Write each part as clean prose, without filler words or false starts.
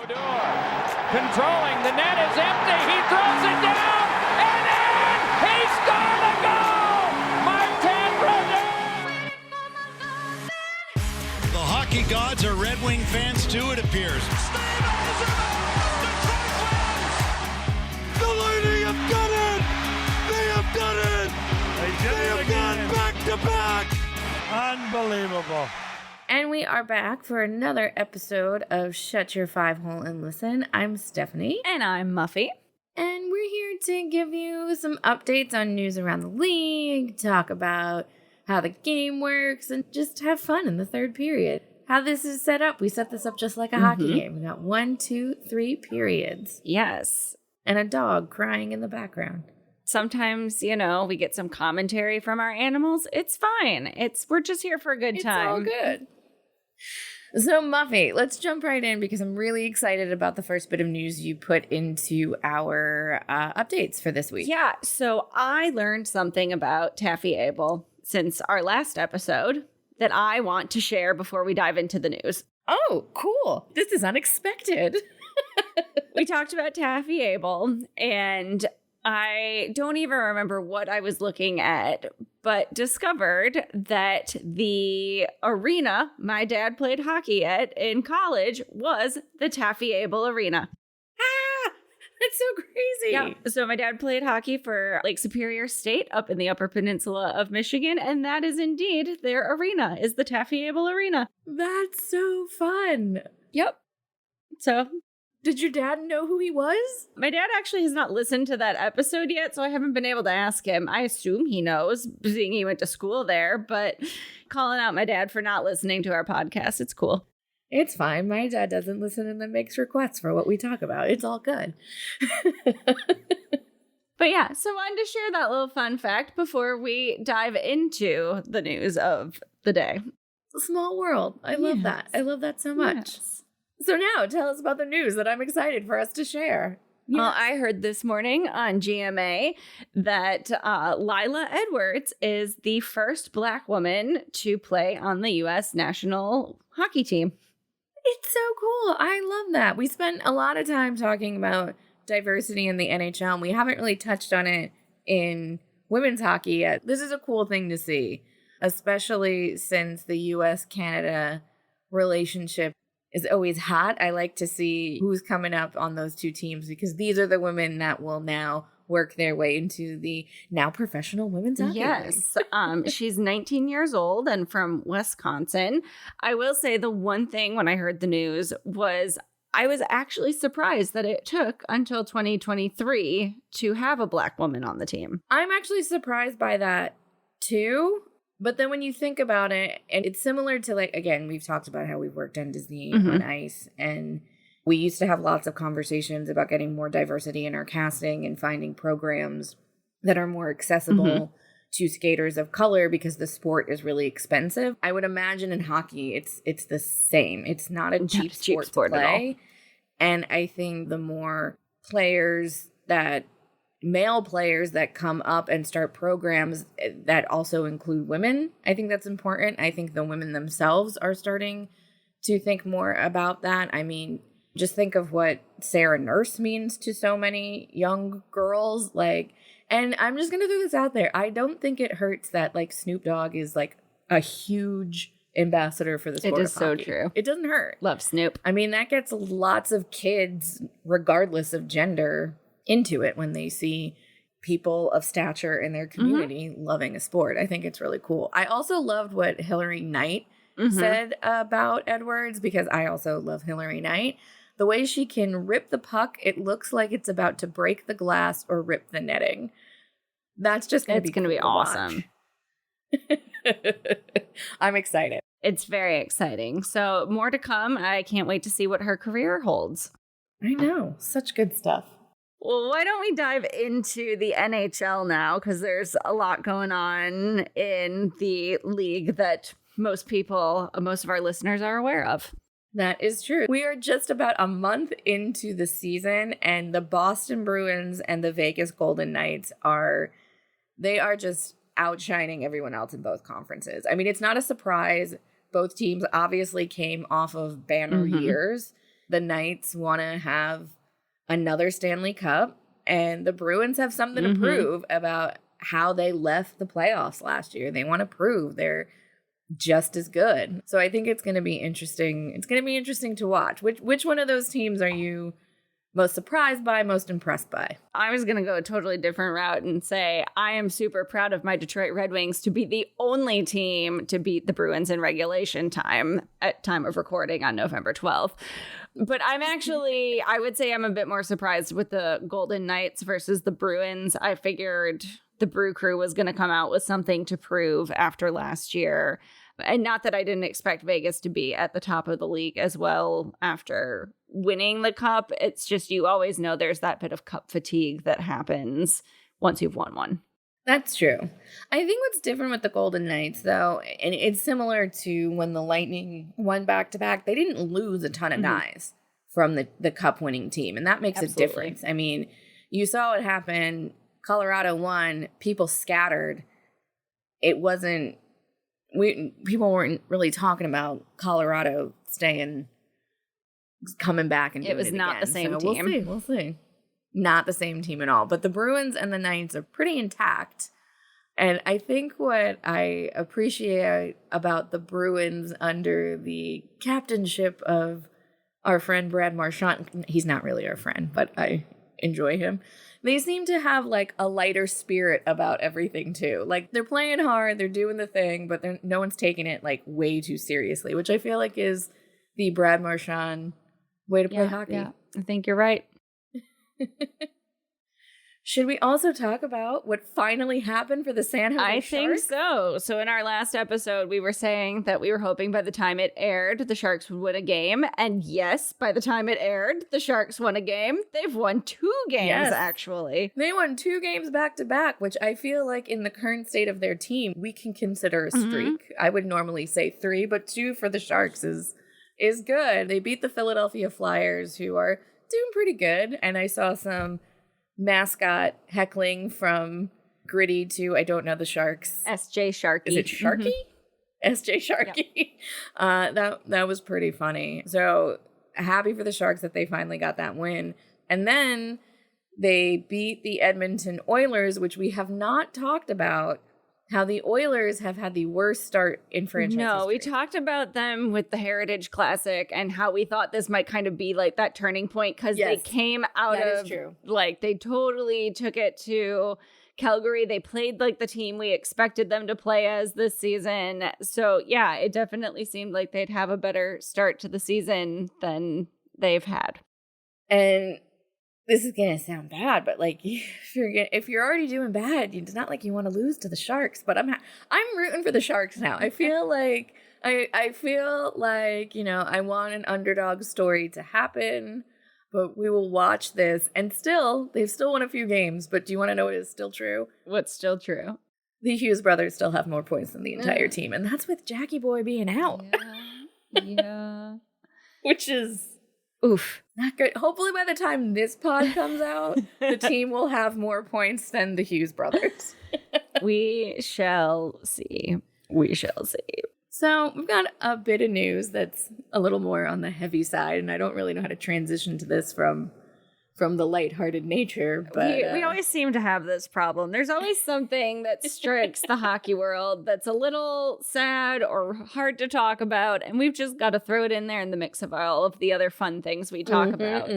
Controlling, the net is empty, he throws it down, and in! He scored the goal! Martin Brodeur! The hockey gods are Red Wing fans too, it appears. The Lightning have done it! They have done it! They have gone back to back! Unbelievable. And we are back for another episode of Shut Your Five Hole and Listen. I'm Stephanie. And I'm Muffy. And we're here to give you some updates on news around the league, talk about how the game works, and just have fun in the third period. How this is set up. We set this up just like a hockey game. We got 1, 2, 3 periods. Yes. And a dog crying in the background. Sometimes, we get some commentary from our animals. It's fine. We're just here for a good time. It's all good. So, Muffy, let's jump right in because I'm really excited about the first bit of news you put into our updates for this week. Yeah, so I learned something about Taffy Abel since our last episode that I want to share before we dive into the news. Oh, cool. This is unexpected. We talked about Taffy Abel, and I don't even remember what I was looking at, but discovered that the arena my dad played hockey at in college was the Taffy Abel Arena. Ah, that's so crazy. Yeah. So my dad played hockey for Lake Superior State up in the Upper Peninsula of Michigan, and that is indeed their arena, is the Taffy Abel Arena. That's so fun. Yep. So did your dad know who he was? my dad actually has not listened to that episode yet, so I haven't been able to ask him. I assume he knows, seeing he went to school there, but calling out my dad for not listening to our podcast, it's cool. It's fine. My dad doesn't listen and then makes requests for what we talk about. It's all good. But yeah, so I wanted to share that little fun fact before we dive into the news of the day. It's a small world. I love that. I love that so much. Yes. So now tell us about the news that I'm excited for us to share. Well, I heard this morning on GMA that Laila Edwards is the first Black woman to play on the U.S. national hockey team. It's so cool. I love that. We spent a lot of time talking about diversity in the NHL, and we haven't really touched on it in women's hockey yet. This is a cool thing to see, especially since the U.S.-Canada relationship is always hot. I like to see who's coming up on those two teams because these are the women that will now work their way into the now professional women's hockey. Yes. She's 19 years old and from Wisconsin. I will say the one thing when I heard the news was I was actually surprised that it took until 2023 to have a Black woman on the team. I'm actually surprised by that too. But then when you think about it, and it's similar to, like, again, we've talked about how we've worked on Disney on Ice, and we used to have lots of conversations about getting more diversity in our casting and finding programs that are more accessible to skaters of color because the sport is really expensive. I would imagine in hockey, it's the same. It's not a cheap sport to play. And I think the more male players that come up and start programs that also include women, I think that's important. I think the women themselves are starting to think more about that. I mean, just think of what Sarah Nurse means to so many young girls. And I'm just going to throw this out there. I don't think it hurts that, Snoop Dogg is, a huge ambassador for the sport. It is of hockey. so true. It doesn't hurt. Love Snoop. I mean, that gets lots of kids, regardless of gender, into it when they see people of stature in their community loving a sport. I think it's really cool. I also loved what Hillary Knight said about Edwards, because I also love Hillary Knight. The way she can rip the puck, it looks like it's about to break the glass or rip the netting. That's just going to be awesome. I'm excited. It's very exciting. So more to come. I can't wait to see what her career holds. I know. Such good stuff. Well, why don't we dive into the NHL now? Because there's a lot going on in the league that most of our listeners are aware of. That is true. We are just about a month into the season, and the Boston Bruins and the Vegas Golden Knights are just outshining everyone else in both conferences. I mean, it's not a surprise. Both teams obviously came off of banner years. the Knights want to have another Stanley Cup, and the Bruins have something to prove about how they left the playoffs last year. They want to prove they're just as good. So I think it's going to be interesting. It's going to be interesting to watch. Which one of those teams are you most surprised by, most impressed by? I was going to go a totally different route and say I am super proud of my Detroit Red Wings to be the only team to beat the Bruins in regulation time at time of recording on November 12th. But I'm actually, I would say I'm a bit more surprised with the Golden Knights versus the Bruins. I figured the Brew Crew was going to come out with something to prove after last year. And not that I didn't expect Vegas to be at the top of the league as well after winning the cup. It's just you always know there's that bit of cup fatigue that happens once you've won one. That's true. I think what's different with the Golden Knights, though, and it's similar to when the Lightning won back-to-back, they didn't lose a ton of guys from the cup-winning team, and that makes a difference. I mean, you saw what happened. Colorado won. People scattered. It wasn't... people weren't really talking about Colorado coming back and doing it was not again. The same so team. We'll see. Not the same team at all. But the Bruins and the Knights are pretty intact. And I think what I appreciate about the Bruins under the captainship of our friend Brad Marchand, he's not really our friend, but I enjoy him. They seem to have like a lighter spirit about everything too. Like they're playing hard, they're doing the thing, but no one's taking it like way too seriously, which I feel like is the Brad Marchand way to play hockey. Yeah, I think you're right. Should we also talk about what finally happened for the San Jose Sharks? I think so. So in our last episode, we were saying that we were hoping by the time it aired, the Sharks would win a game. And yes, by the time it aired, the Sharks won a game. They've won 2 games, actually. They won 2 games back-to-back, which I feel like in the current state of their team, we can consider a streak. I would normally say 3, but 2 for the Sharks is good. They beat the Philadelphia Flyers, who are doing pretty good. And I saw some mascot heckling from Gritty to, I don't know the Sharks. SJ Sharky. Is it Sharky? SJ Sharky. Yep. That was pretty funny. So happy for the Sharks that they finally got that win. And then they beat the Edmonton Oilers, which we have not talked about. How the Oilers have had the worst start in franchise history. We talked about them with the Heritage Classic and how we thought this might kind of be like that turning point because they came out like they totally took it to Calgary. They played like the team we expected them to play as this season. So yeah, it definitely seemed like they'd have a better start to the season than they've had. And this is gonna sound bad, but like if you're already doing bad, it's not like you want to lose to the Sharks. But I'm rooting for the Sharks now. I feel like I feel like I want an underdog story to happen. But we will watch this, and they've still won a few games. But do you want to know what is still true? What's still true? The Hughes brothers still have more points than the entire team, and that's with Jackie Boy being out. Yeah. Which is. Oof. Not good. Hopefully by the time this pod comes out, the team will have more points than the Hughes brothers. We shall see. We shall see. So we've got a bit of news that's a little more on the heavy side, and I don't really know how to transition to this from the lighthearted nature, but we always seem to have this problem. There's always something that strikes the hockey world that's a little sad or hard to talk about, and we've just got to throw it in there in the mix of all of the other fun things we talk about.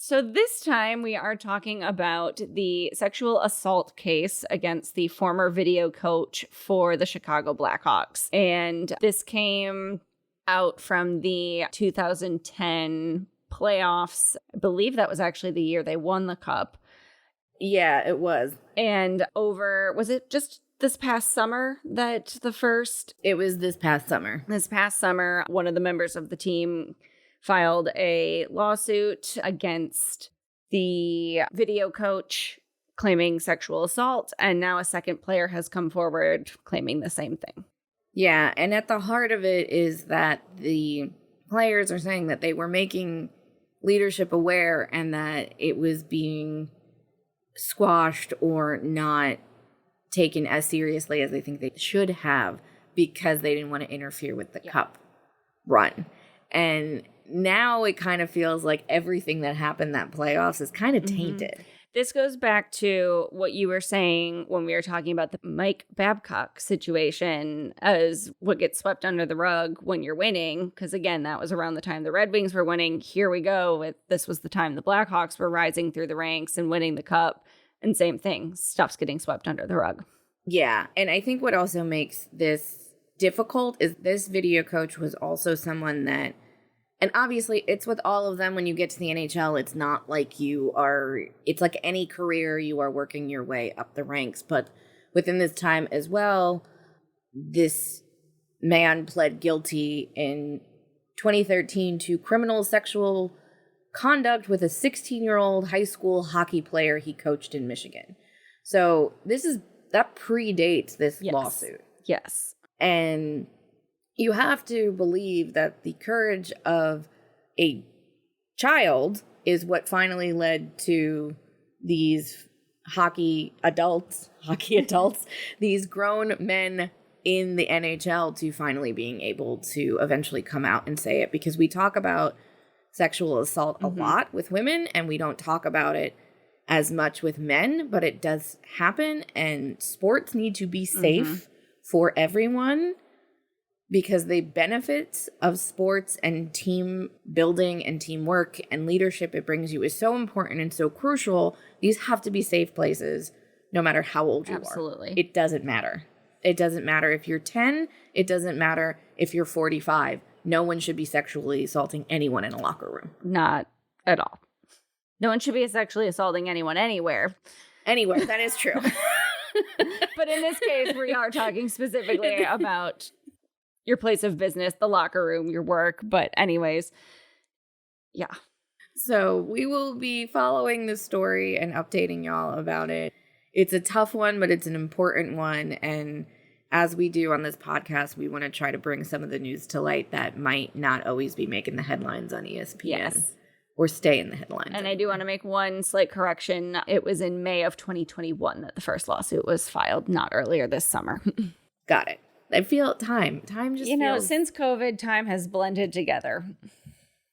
So this time we are talking about the sexual assault case against the former video coach for the Chicago Blackhawks. And this came out from the 2010 playoffs. I believe that was actually the year they won the cup. Yeah, it was. And was it just this past summer that It was this past summer. This past summer, one of the members of the team filed a lawsuit against the video coach claiming sexual assault, and now a second player has come forward claiming the same thing. Yeah, and at the heart of it is that the players are saying that they were making leadership aware and that it was being squashed or not taken as seriously as they think they should have because they didn't want to interfere with the cup run. And now it kind of feels like everything that happened that playoffs is kind of tainted. This goes back to what you were saying when we were talking about the Mike Babcock situation as what gets swept under the rug when you're winning. Because again, that was around the time the Red Wings were winning. Here we go. This was the time the Blackhawks were rising through the ranks and winning the cup. And same thing, stuff's getting swept under the rug. Yeah. And I think what also makes this difficult is this video coach was also someone that, and obviously, it's with all of them when you get to the NHL. It's not like it's like any career, you are working your way up the ranks. But within this time as well, this man pled guilty in 2013 to criminal sexual conduct with a 16-year-old high school hockey player he coached in Michigan. So that predates this lawsuit. Yes. And you have to believe that the courage of a child is what finally led to these hockey adults, these grown men in the NHL to finally being able to eventually come out and say it. Because we talk about sexual assault a lot with women, and we don't talk about it as much with men, but it does happen, and sports need to be safe for everyone. Because the benefits of sports and team building and teamwork and leadership it brings you is so important and so crucial. These have to be safe places, no matter how old you are. Absolutely. It doesn't matter. It doesn't matter if you're 10. It doesn't matter if you're 45. No one should be sexually assaulting anyone in a locker room. Not at all. No one should be sexually assaulting anyone anywhere. Anywhere, that is true. But in this case, we are talking specifically about your place of business, the locker room, your work. But anyways, yeah. So we will be following this story and updating y'all about it. It's a tough one, but it's an important one. And as we do on this podcast, we want to try to bring some of the news to light that might not always be making the headlines on ESPN. Yes. Or stay in the headlines. And I do want to make one slight correction. It was in May of 2021 that the first lawsuit was filed, not earlier this summer. Got it. I feel time just feels... since COVID, time has blended together.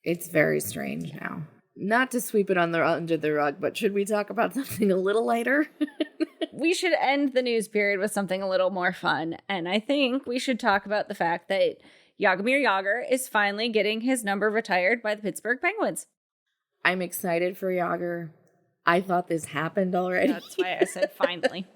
It's very strange now. Not to sweep it under the rug, but should we talk about something a little lighter? We should end the news period with something a little more fun. And I think we should talk about the fact that Jaromir Jagr is finally getting his number retired by the Pittsburgh Penguins. I'm excited for Jagr. I thought this happened already. That's why I said finally.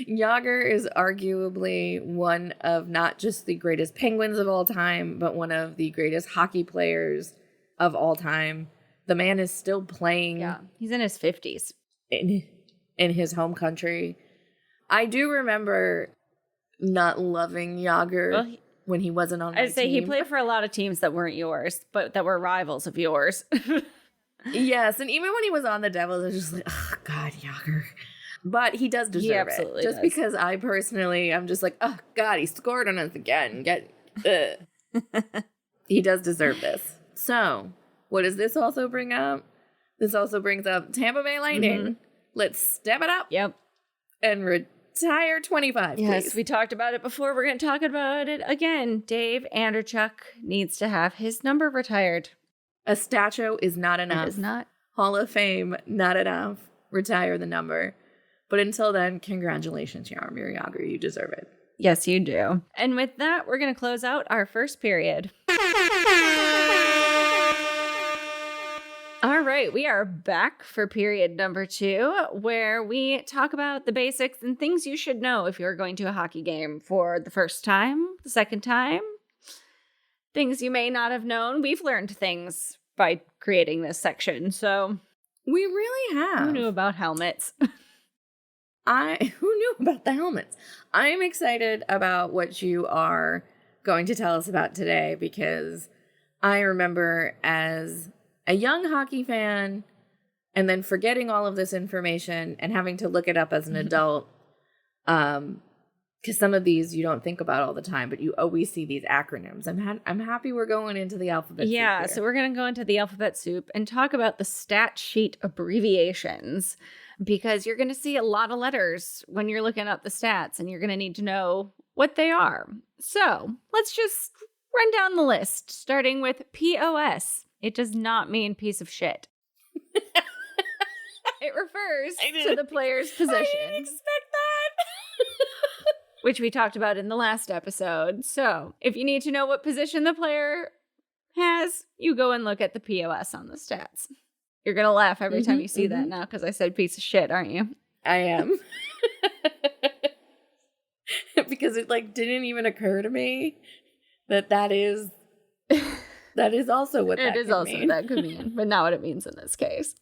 Jagr is arguably one of not just the greatest Penguins of all time, but one of the greatest hockey players of all time. The man is still playing. Yeah, he's in his 50s. In his home country. I do remember not loving Jagr when he wasn't on my I'd say team. he played for a lot of teams that weren't yours, but that were rivals of yours. Yes, and even when he was on the Devils, I was just like, oh, God, Jagr. But he does deserve it. Just because I personally, I'm just like, oh, God, he scored on us again. He does deserve this. So, what does this also bring up? This also brings up Tampa Bay Lightning. Let's step it up. Yep. And retire 25, Yes, please. we talked about it before. We're going to talk about it again. Dave Anderchuk needs to have his number retired. A statue is not enough. It is not. Hall of Fame, not enough. Retire the number. But until then, congratulations, Jaromir Jagr. You deserve it. Yes, you do. And with that, we're going to close out our first period. All right, we are back for period number 2, where we talk about the basics and things you should know if you're going to a hockey game for the first time, the second time. Things you may not have known. We've learned things by creating this section, so we really have. Who knew about helmets? Who knew about the helmets? I'm excited about what you are going to tell us about today, because I remember as a young hockey fan and then forgetting all of this information and having to look it up as an adult. Because some of these you don't think about all the time, but you always see these acronyms. I'm happy we're going into the alphabet soup here. So we're going to go into the alphabet soup and talk about the stat sheet abbreviations, because you're going to see a lot of letters when you're looking up the stats, and you're going to need to know what they are. So let's just Run down the list, starting with POS. It does not mean piece of shit. It refers to the player's position. I didn't expect that. Which we talked about in the last episode. So if you need to know what position the player has, you go and look at the POS on the stats. You're going to laugh every time you see that now because I said piece of shit, aren't you? I am. Because it didn't even occur to me that is also what that could mean. It is also what that could mean, but not what it means in this case.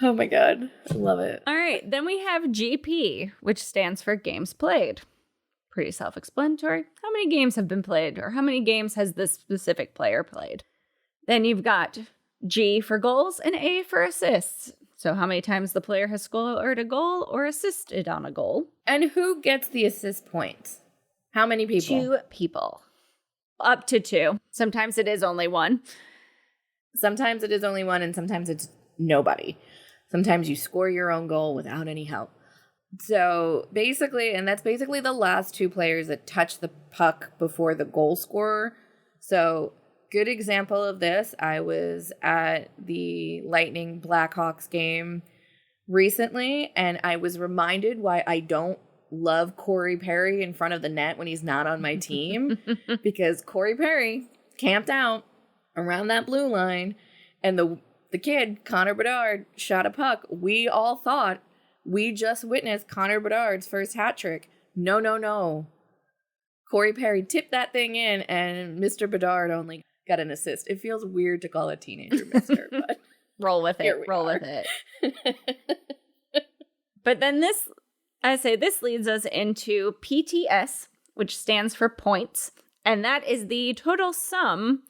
Oh my God. I love it. All right. Then we have GP, which stands for games played. Pretty self-explanatory. How many games have been played, or how many games has this specific player played? Then you've got G for goals and A for assists. So how many times the player has scored a goal or assisted on a goal. And who gets the assist points? How many people? 2 people. Up to 2. Sometimes it is only 1. Sometimes it is only 1, and sometimes it's nobody. Sometimes you score your own goal without any help. So basically, and that's basically the last 2 players that touch the puck before the goal scorer. So good example of this, I was at the Lightning Blackhawks game recently, and I was reminded why I don't love Corey Perry in front of the net when he's not on my team. Because Corey Perry camped out around that blue line, and the kid, Connor Bedard, shot a puck. We all thought we just witnessed Connor Bedard's first hat trick. No. Corey Perry tipped that thing in, and Mr. Bedard only got an assist. It feels weird to call a teenager Mr., but roll with it. With it. But then this leads us into PTS, which stands for points, and that is the total sum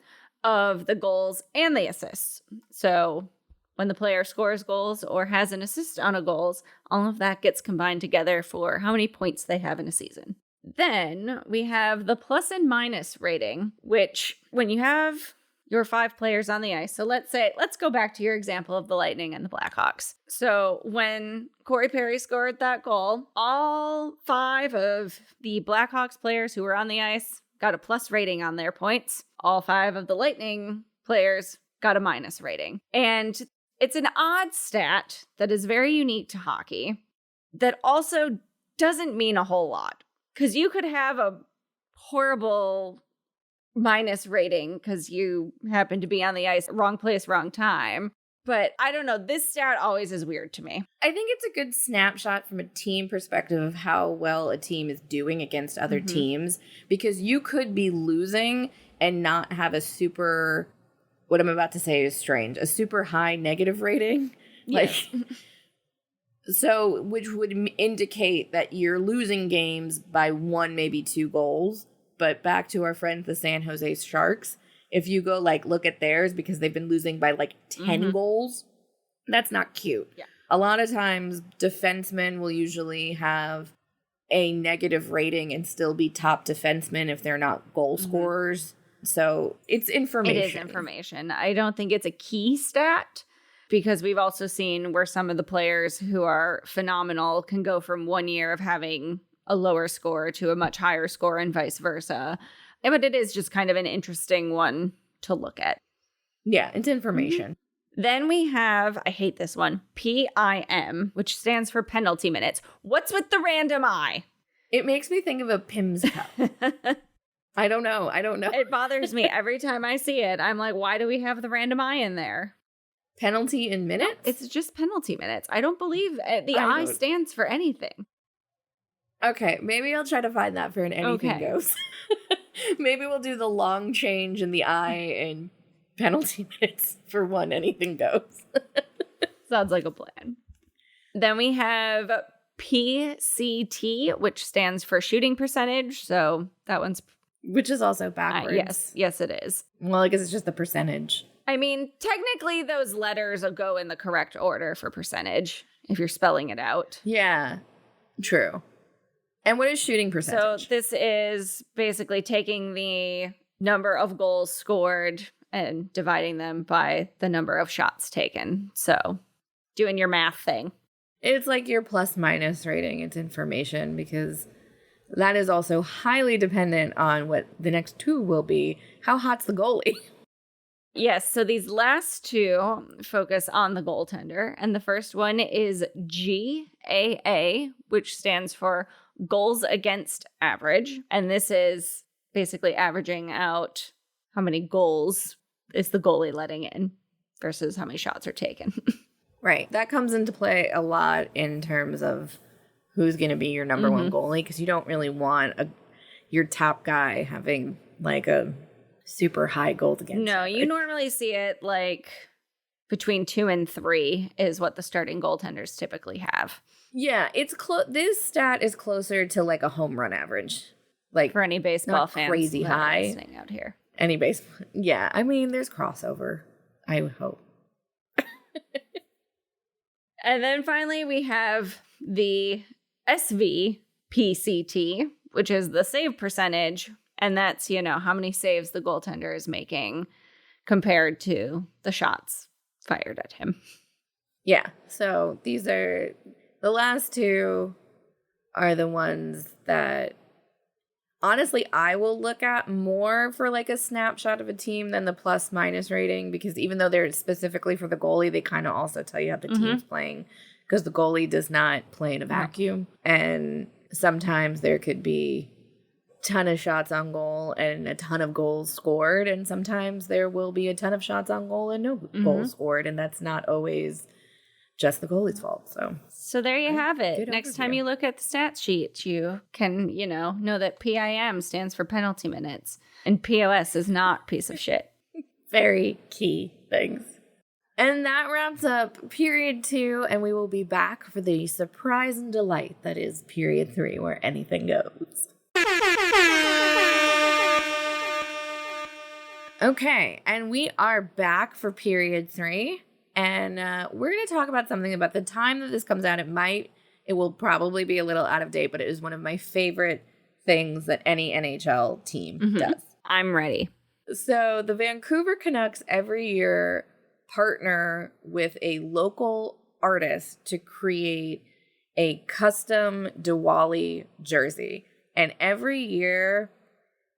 of the goals and the assists. So when the player scores goals or has an assist on a goals, all of that gets combined together for how many points they have in a season. Then we have the plus and minus rating, which when you have your 5 players on the ice. So let's go back to your example of the Lightning and the Blackhawks. So when Corey Perry scored that goal, all 5 of the Blackhawks players who were on the ice got a plus rating on their points. All 5 of the Lightning players got a minus rating. And it's an odd stat that is very unique to hockey that also doesn't mean a whole lot. Because you could have a horrible minus rating because you happen to be on the ice, wrong place, wrong time. But I don't know, this stat always is weird to me. I think it's a good snapshot from a team perspective of how well a team is doing against other teams, because you could be losing and not have a super, what I'm about to say is strange, a super high negative rating. Yes. So, which would indicate that you're losing games by 1, maybe 2 goals. But back to our friends, the San Jose Sharks, if you go look at theirs because they've been losing by 10 goals, that's not cute. Yeah. A lot of times defensemen will usually have a negative rating and still be top defensemen if they're not goal scorers. So it's information. It is information. I don't think it's a key stat because we've also seen where some of the players who are phenomenal can go from 1 year of having a lower score to a much higher score and vice versa. But it is just kind of an interesting one to look at. Yeah, it's information. Then we have, I hate this one, PIM, which stands for penalty minutes. What's with the random I? It makes me think of a Pim's cup. I don't know. It bothers me every time I see it. I'm like, why do we have the random I in there? Penalty in minutes? No, it's just penalty minutes. I don't believe the I stands for anything. Okay, maybe I'll try to find that for an anything goes. Maybe we'll do the long change in the I and penalty minutes for one anything goes. Sounds like a plan. Then we have PCT, which stands for shooting percentage. So that one's... Which is also backwards. Yes, it is. Well, I guess it's just the percentage. I mean, technically those letters will go in the correct order for percentage if you're spelling it out. Yeah, true. And what is shooting percentage? So this is basically taking the number of goals scored and dividing them by the number of shots taken. So doing your math thing. It's like your plus minus rating. It's information because that is also highly dependent on what the next two will be. How hot's the goalie? Yes, so these last two focus on the goaltender. And the first one is GAA, which stands for goals against average. And this is basically averaging out how many goals is the goalie letting in versus how many shots are taken. Right. That comes into play a lot in terms of who's going to be your number one goalie, because you don't really want your top guy having like a super high goal against. No, you normally see it like between 2 and 3 is what the starting goaltenders typically have. Yeah, it's this stat is closer to like a home run average. Like for any baseball fans crazy high listening out here. Any baseball. Yeah, I mean, there's crossover, I would hope. And then finally we have the SVPCT, which is the save percentage. And that's, how many saves the goaltender is making compared to the shots fired at him. Yeah. So these are the last two are the ones that honestly I will look at more for like a snapshot of a team than the plus minus rating, because even though they're specifically for the goalie, they kind of also tell you how the team's playing, because the goalie does not play in a vacuum. And sometimes there could be ton of shots on goal and a ton of goals scored, and sometimes there will be a ton of shots on goal and no goals scored, and that's not always just the goalie's fault. So there you have it. Good Next overview. time you look at the stat sheet, you can know that PIM stands for penalty minutes and POS is not piece of shit. Very key things. And that wraps up period 2, and we will be back for the surprise and delight that is period 3, where anything goes. Okay, and we are back for period 3, and we're going to talk about something about the time that this comes out. It will probably be a little out of date, but it is one of my favorite things that any NHL team does. I'm ready. So the Vancouver Canucks every year partner with a local artist to create a custom Diwali jersey. And every year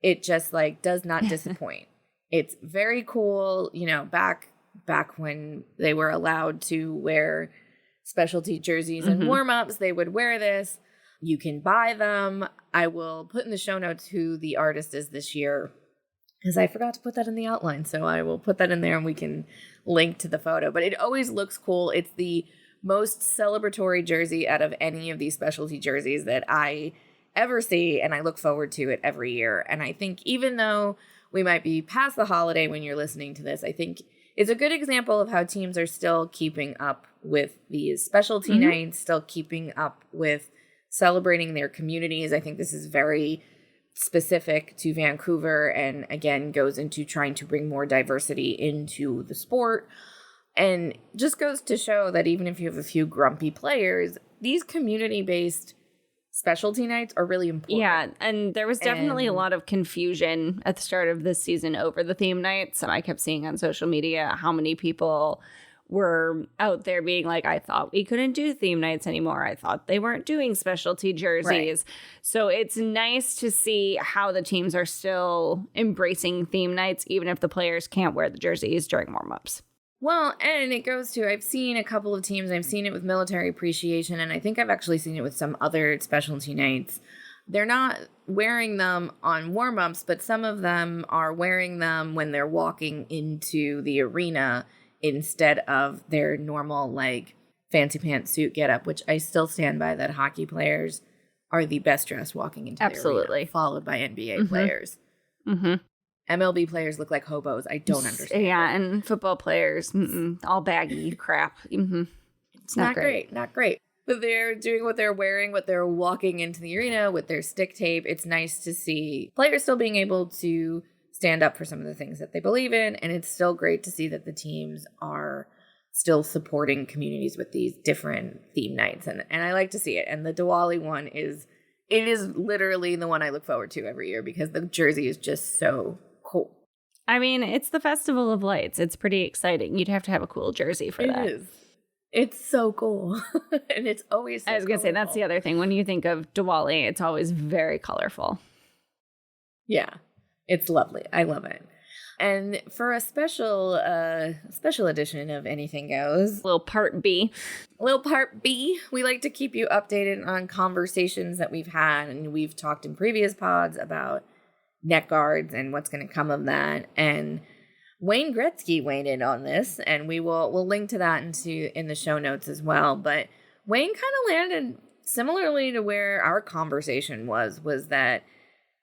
it just like does not disappoint. It's very cool. Back when they were allowed to wear specialty jerseys and warm-ups, they would wear this. You can buy them. I will put in the show notes who the artist is this year, because I forgot to put that in the outline. So I will put that in there and we can link to the photo. But it always looks cool. It's the most celebratory jersey out of any of these specialty jerseys that I ever see, and I look forward to it every year. And I think even though we might be past the holiday when you're listening to this, I think it's a good example of how teams are still keeping up with these specialty nights, still keeping up with celebrating their communities. I think this is very specific to Vancouver, and again goes into trying to bring more diversity into the sport, and just goes to show that even if you have a few grumpy players, these community-based specialty nights are really important. Yeah, and there was definitely a lot of confusion at the start of this season over the theme nights. And I kept seeing on social media how many people were out there being like, I thought we couldn't do theme nights anymore. I thought they weren't doing specialty jerseys. Right. So it's nice to see how the teams are still embracing theme nights, even if the players can't wear the jerseys during warm-ups. Well, and it goes to, I've seen a couple of teams, I've seen it with military appreciation, and I think I've actually seen it with some other specialty nights. They're not wearing them on warm-ups, but some of them are wearing them when they're walking into the arena instead of their normal, like, fancy pants suit getup, which I still stand by that hockey players are the best dressed walking into the arena, followed by NBA players. MLB players look like hobos. I don't understand. Yeah, and football players, all baggy crap. It's not great. Not great. But they're doing what they're wearing, what they're walking into the arena with their stick tape. It's nice to see players still being able to stand up for some of the things that they believe in. And it's still great to see that the teams are still supporting communities with these different theme nights. And I like to see it. And the Diwali one is literally the one I look forward to every year because the jersey is just so cool. I mean, it's the Festival of Lights. It's pretty exciting. You'd have to have a cool jersey for that. It is. It's so cool. And it's always so I was going to say, that's the other thing. When you think of Diwali, it's always very colorful. Yeah, it's lovely. I love it. And for a special edition of Anything Goes, Little part B, we like to keep you updated on conversations that we've had. And we've talked in previous pods about neck guards and what's going to come of that. And Wayne Gretzky weighed in on this, and we'll link to that in the show notes as well. But Wayne kind of landed similarly to where our conversation was that,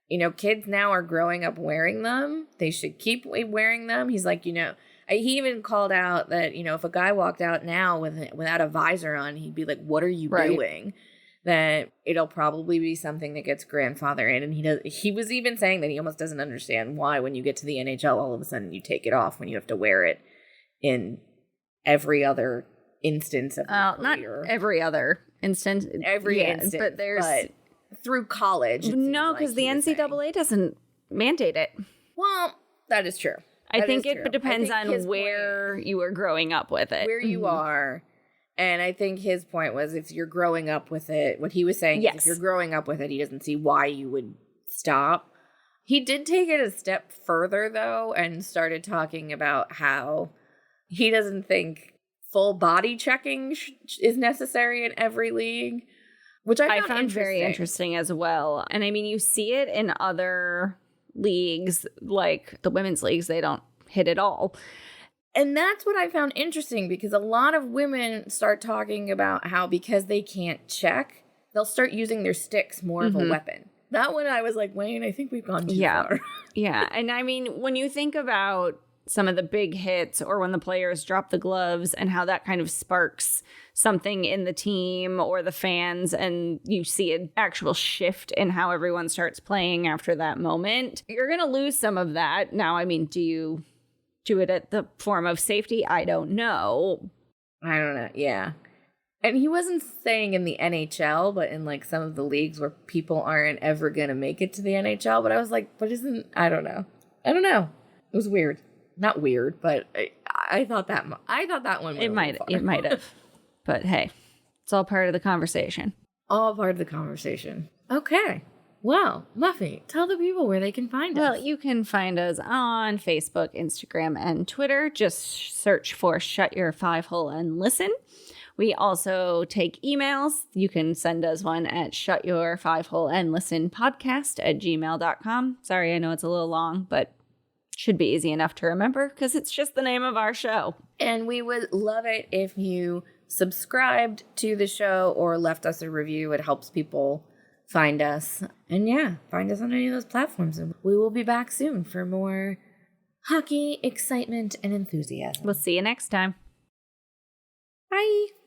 you know, kids now are growing up wearing them. They should keep wearing them. He's like, you know, he even called out that, you know, if a guy walked out now without a visor on, he'd be like, what are you doing? That it'll probably be something that gets grandfathered in. And he was even saying that he almost doesn't understand why when you get to the NHL, all of a sudden you take it off when you have to wear it in every other instance of your career. Not every other instance. Every instance. But there's... through college. No, because the NCAA doesn't mandate it. Well, that is true. I think it depends on where you were growing up with it. Where you are. And I think his point was if you're growing up with it, what he was saying is if you're growing up with it, he doesn't see why you would stop. He did take it a step further, though, and started talking about how he doesn't think full body checking is necessary in every league. Which I found very interesting as well. And I mean, you see it in other leagues, like the women's leagues, they don't hit it all. And that's what I found interesting, because a lot of women start talking about how because they can't check, they'll start using their sticks more of a weapon. That one I was like, Wayne, I think we've gone too far. Yeah. And I mean, when you think about some of the big hits or when the players drop the gloves and how that kind of sparks something in the team or the fans, and you see an actual shift in how everyone starts playing after that moment, you're going to lose some of that. Now, I mean, do you do it at the form of safety? I don't know. Yeah. And he wasn't saying in the NHL, but in like some of the leagues where people aren't ever going to make it to the NHL. But I was like, I don't know. It was weird. Not weird, but I thought that one went it might have. But hey, it's all part of the conversation. All part of the conversation. Okay. Well, Muffy, tell the people where they can find us. Well, you can find us on Facebook, Instagram, and Twitter. Just search for Shut Your Five Hole and Listen. We also take emails. You can send us one at shutyourfiveholeandlistenpodcast@gmail.com. Sorry, I know it's a little long, but should be easy enough to remember because it's just the name of our show. And we would love it if you subscribed to the show or left us a review. It helps people find us. And yeah, find us on any of those platforms. And we will be back soon for more hockey excitement and enthusiasm. We'll see you next time. Bye.